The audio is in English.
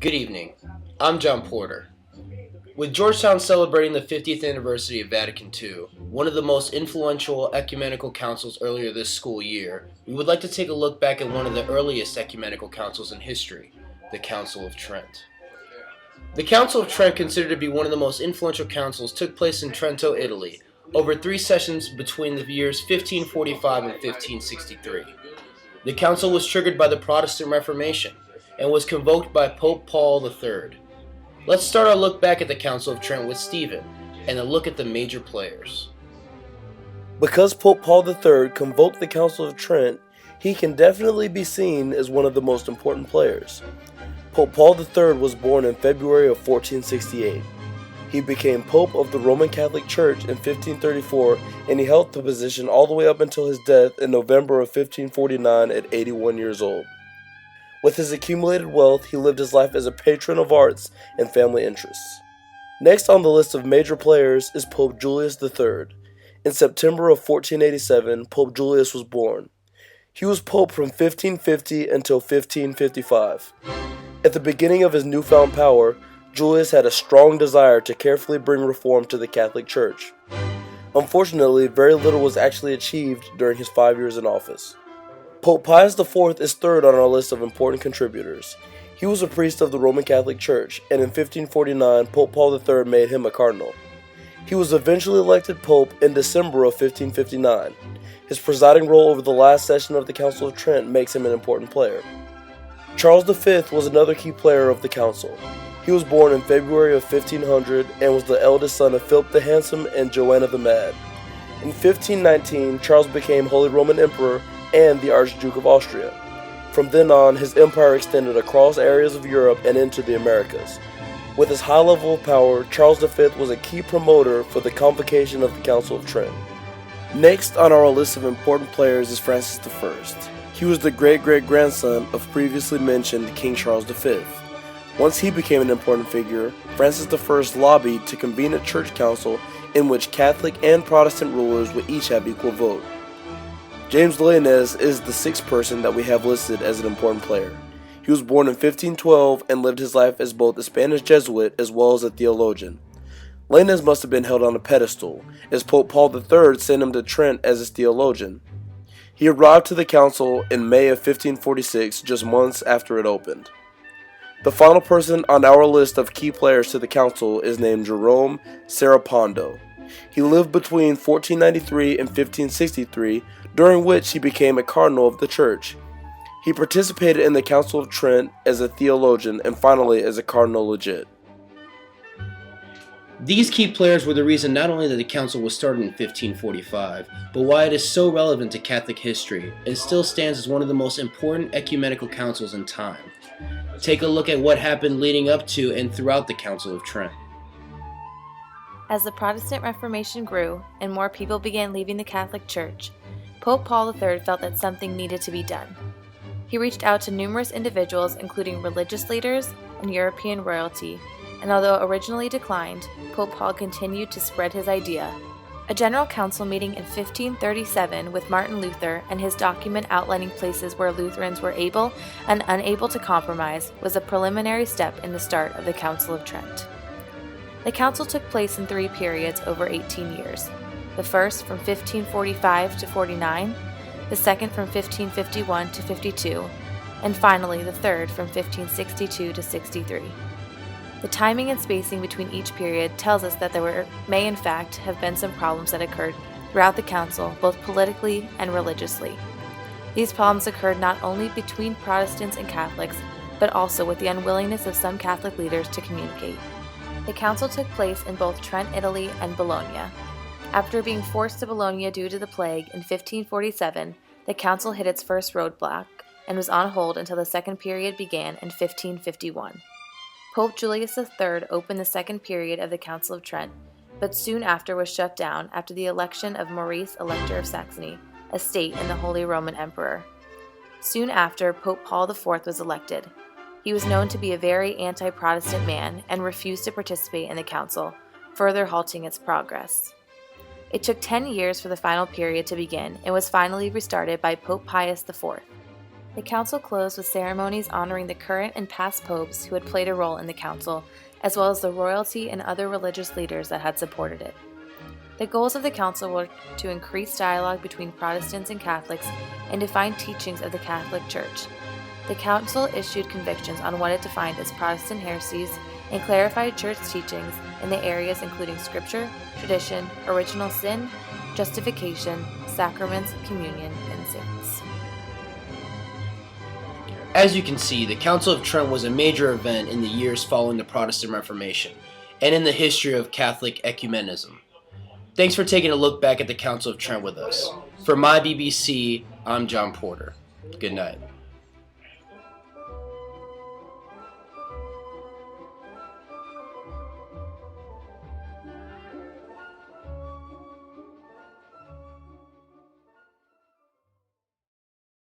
Good evening. I'm John Porter. With Georgetown celebrating the 50th anniversary of Vatican II, one of the most influential ecumenical councils earlier this school year, we would like to take a look back at one of the earliest ecumenical councils in history, the Council of Trent. The Council of Trent, considered to be one of the most influential councils, took place in Trento, Italy, over 3 sessions between the years 1545 and 1563. The council was triggered by the Protestant Reformation and was convoked by Pope Paul III. Let's start our look back at the Council of Trent with Stephen and a look at the major players. Because Pope Paul III convoked the Council of Trent, he can definitely be seen as one of the most important players. Pope Paul III was born in February of 1468. He became Pope of the Roman Catholic Church in 1534, and he held the position all the way up until his death in November of 1549 at 81 years old. With his accumulated wealth, he lived his life as a patron of arts and family interests. Next on the list of major players is Pope Julius III. In September of 1487, Pope Julius was born. He was Pope from 1550 until 1555. At the beginning of his newfound power, Julius had a strong desire to carefully bring reform to the Catholic Church. Unfortunately, very little was actually achieved during his 5 years in office. Pope Pius IV is third on our list of important contributors. He was a priest of the Roman Catholic Church, and in 1549, Pope Paul III made him a cardinal. He was eventually elected Pope in December of 1559. His presiding role over the last session of the Council of Trent makes him an important player. Charles V was another key player of the council. He was born in February of 1500 and was the eldest son of Philip the Handsome and Joanna the Mad. In 1519, Charles became Holy Roman Emperor and the Archduke of Austria. From then on, his empire extended across areas of Europe and into the Americas. With his high level of power, Charles V was a key promoter for the convocation of the Council of Trent. Next on our list of important players is Francis I. He was the great-great-grandson of previously mentioned King Charles V. Once he became an important figure, Francis I lobbied to convene a church council in which Catholic and Protestant rulers would each have equal vote. James Lainez is the sixth person that we have listed as an important player. He was born in 1512 and lived his life as both a Spanish Jesuit as well as a theologian. Lainez must have been held on a pedestal, as Pope Paul III sent him to Trent as his theologian. He arrived to the council in May of 1546, just months after it opened. The final person on our list of key players to the council is named Jerome Serapondo. He lived between 1493 and 1563, during which he became a cardinal of the church. He participated in the Council of Trent as a theologian and finally as a cardinal legate. These key players were the reason not only that the council was started in 1545, but why it is so relevant to Catholic history and still stands as one of the most important ecumenical councils in time. Take a look at what happened leading up to and throughout the Council of Trent. As the Protestant Reformation grew and more people began leaving the Catholic Church, Pope Paul III felt that something needed to be done. He reached out to numerous individuals, including religious leaders and European royalty, and although originally declined, Pope Paul continued to spread his idea. A general council meeting in 1537 with Martin Luther and his document outlining places where Lutherans were able and unable to compromise was a preliminary step in the start of the Council of Trent. The council took place in 3 periods over 18 years. The first from 1545 to 49, the second from 1551 to 52, and finally the third from 1562 to 63. The timing and spacing between each period tells us that there may in fact have been some problems that occurred throughout the council, both politically and religiously. These problems occurred not only between Protestants and Catholics, but also with the unwillingness of some Catholic leaders to communicate. The council took place in both Trent, Italy, and Bologna. After being forced to Bologna due to the plague in 1547, the council hit its first roadblock and was on hold until the second period began in 1551. Pope Julius III opened the second period of the Council of Trent, but soon after was shut down after the election of Maurice, Elector of Saxony, a state in the Holy Roman Emperor. Soon after, Pope Paul IV was elected. He was known to be a very anti-Protestant man and refused to participate in the council, further halting its progress. It took 10 years for the final period to begin and was finally restarted by Pope Pius IV. The council closed with ceremonies honoring the current and past popes who had played a role in the council, as well as the royalty and other religious leaders that had supported it. The goals of the council were to increase dialogue between Protestants and Catholics and define teachings of the Catholic Church. The council issued convictions on what it defined as Protestant heresies and clarified church teachings in the areas including scripture, tradition, original sin, justification, sacraments, communion, and saints. As you can see, the Council of Trent was a major event in the years following the Protestant Reformation, and in the history of Catholic ecumenism. Thanks for taking a look back at the Council of Trent with us. For my BBC, I'm John Porter. Good night.